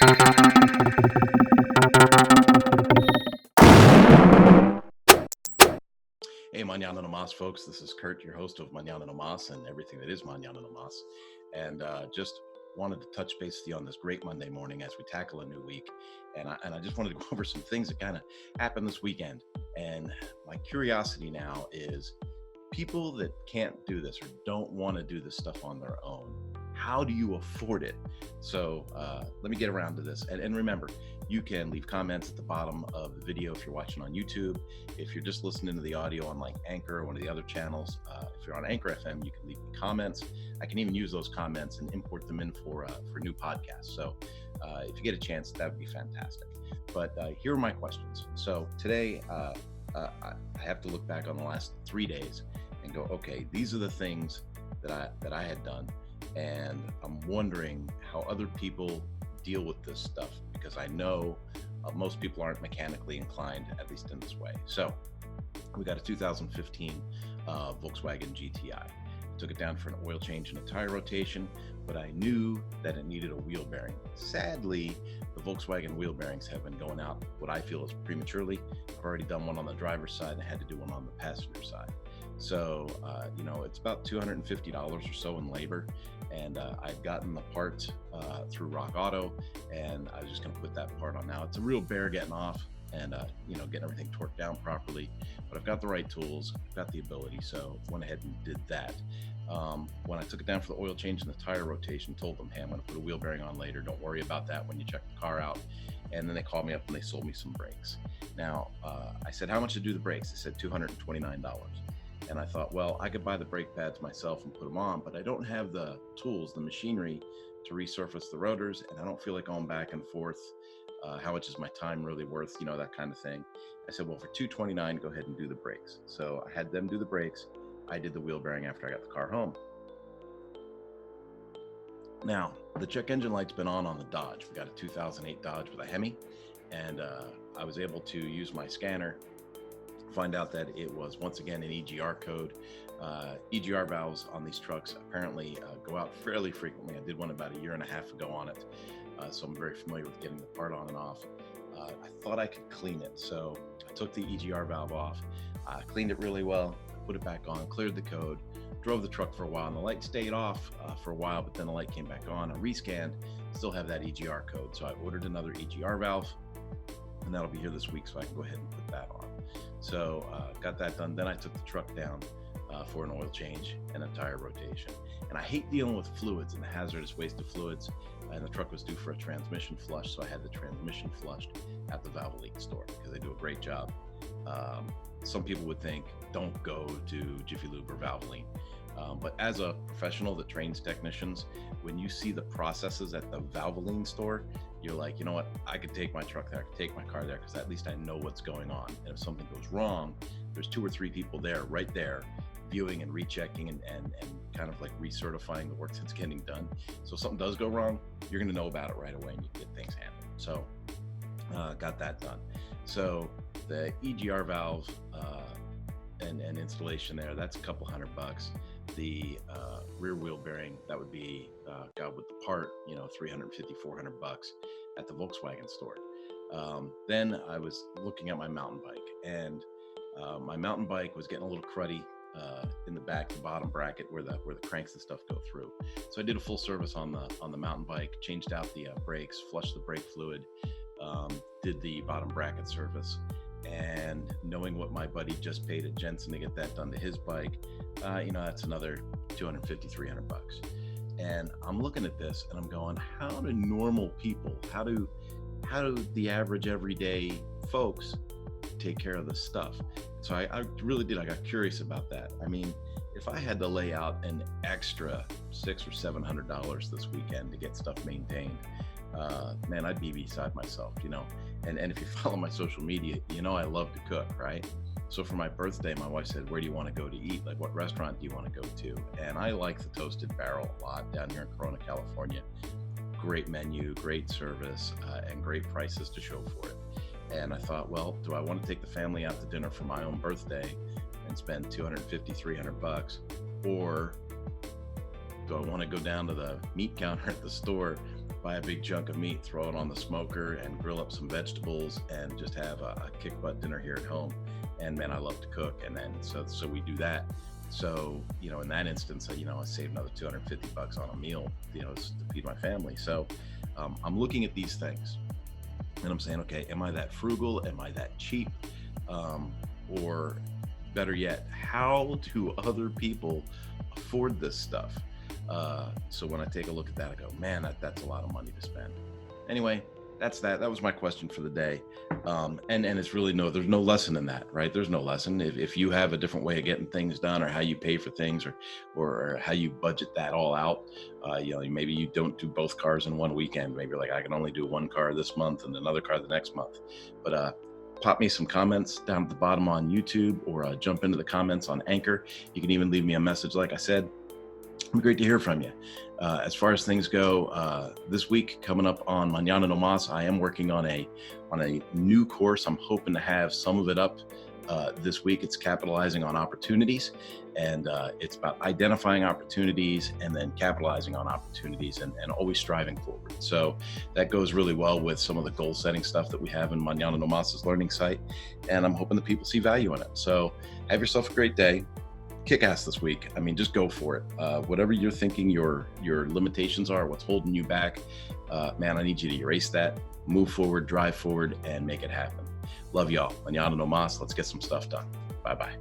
Hey, Mañana Nomás, folks. This is Kurt, your host of Mañana Nomás and everything that is Mañana Nomás. And just wanted to touch base with you on this great Monday morning as we tackle a new week. And I just wanted to go over some things that kind of happened this weekend. And my curiosity now is people that can't do this or don't want to do this stuff on their own. How do you afford it? So let me get around to this. And remember, you can leave comments at the bottom of the video if you're watching on YouTube. If you're just listening to the audio on like Anchor or one of the other channels, if you're on Anchor FM, you can leave me comments. I can even use those comments and import them in for new podcasts. So if you get a chance, that would be fantastic. But here are my questions. So today, I have to look back on the last 3 days and go, okay, these are the things that I had done. And I'm wondering how other people deal with this stuff, because I know most people aren't mechanically inclined, at least in this way. So we got a 2015 Volkswagen GTI. Took it down for an oil change and a tire rotation, but I knew that it needed a wheel bearing. Sadly, the Volkswagen wheel bearings have been going out what I feel is prematurely. I've already done one on the driver's side and I had to do one on the passenger side. So, it's about $250 or so in labor. And I'd gotten the part through Rock Auto, and I was just going to put that part on now. It's a real bear getting off and, getting everything torqued down properly. But I've got the right tools, I've got the ability, so went ahead and did that. When I took it down for the oil change and the tire rotation, told them, hey, I'm going to put a wheel bearing on later. Don't worry about that when you check the car out. And then they called me up and they sold me some brakes. Now, I said, how much to do the brakes? They said $229. And I thought, well, I could buy the brake pads myself and put them on, but I don't have the tools, the machinery to resurface the rotors, and I don't feel like going back and forth. How much is my time really worth? That kind of thing. I said, well, for $229, go ahead and do the brakes. So I had them do the brakes. I did the wheel bearing after I got the car home. Now, the check engine light's been on the Dodge. We got a 2008 Dodge with a Hemi, and I was able to use my scanner, find out that it was once again an EGR code. EGR valves on these trucks apparently go out fairly frequently. I did one about a year and a half ago on it, so I'm very familiar with getting the part on and off. I thought I could clean it, so I took the EGR valve off, cleaned it really well, put it back on, cleared the code, drove the truck for a while, and the light stayed off for a while, but then the light came back on. I rescanned, still have that EGR code, so I ordered another EGR valve, and that'll be here this week, so I can go ahead and put that on. So got that done. Then I took the truck down for an oil change and a tire rotation. And I hate dealing with fluids and the hazardous waste of fluids. And the truck was due for a transmission flush, so I had the transmission flushed at the Valvoline store because they do a great job. Some people would think, don't go to Jiffy Lube or Valvoline. But as a professional that trains technicians, when you see the processes at the Valvoline store, you're like, you know what, I could take my truck there, I could take my car there, because at least I know what's going on. And if something goes wrong, there's 2 or 3 people there, right there, viewing and rechecking and kind of like recertifying the work that's getting done. So if something does go wrong, you're going to know about it right away and you get things handled. So got that done. So the EGR valve and installation there, that's a couple $100. The rear wheel bearing, that would be with the part, $350, $400 at the Volkswagen store. Then I was looking at my mountain bike, and my mountain bike was getting a little cruddy in the back, the bottom bracket where the cranks and stuff go through. So I did a full service on the mountain bike, changed out the brakes, flushed the brake fluid, did the bottom bracket service. And knowing what my buddy just paid at Jensen to get that done to his bike, that's another $250, $300. And I'm looking at this and I'm going, how do normal people, how do the average everyday folks take care of this stuff? So I really did. I got curious about that. I mean, if I had to lay out an extra $600 or $700 this weekend to get stuff maintained, man, I'd be beside myself, And if you follow my social media, I love to cook, right? So for my birthday, my wife said, where do you want to go to eat? Like, what restaurant do you want to go to? And I like the Toasted Barrel a lot down here in Corona, California. Great menu, great service, and great prices to show for it. And I thought, well, do I want to take the family out to dinner for my own birthday and spend $250, $300? Or do I want to go down to the meat counter at the store buy a big chunk of meat, throw it on the smoker, and grill up some vegetables, and just have a kick butt dinner here at home. And man, I love to cook, and then so we do that. So in that instance, I save another $250 on a meal, to feed my family. So I'm looking at these things, and I'm saying, okay, am I that frugal? Am I that cheap? Or better yet, how do other people afford this stuff? So when I take a look at that, I go, man, that's a lot of money to spend. Anyway, that was my question for the day. And it's really there's no lesson in that, right? There's no lesson. If you have a different way of getting things done, or how you pay for things, or how you budget that all out, maybe you don't do both cars in one weekend. Maybe you're like, I can only do one car this month and another car the next month. But pop me some comments down at the bottom on YouTube, or jump into the comments on Anchor. You can even leave me a message, like I said. It'd be great to hear from you. As far as things go, this week coming up on Mañana No Más, I am working on a new course. I'm hoping to have some of it up this week. It's capitalizing on opportunities, and it's about identifying opportunities and then capitalizing on opportunities, and always striving forward. So that goes really well with some of the goal setting stuff that we have in Mañana No Más's learning site, and I'm hoping that people see value in it. So have yourself a great day. Kick ass this week. I mean, just go for it. Whatever you're thinking your limitations are, what's holding you back, man, I need you to erase that, move forward, drive forward, and make it happen. Love y'all. Mañana no más. Let's get some stuff done. Bye-bye.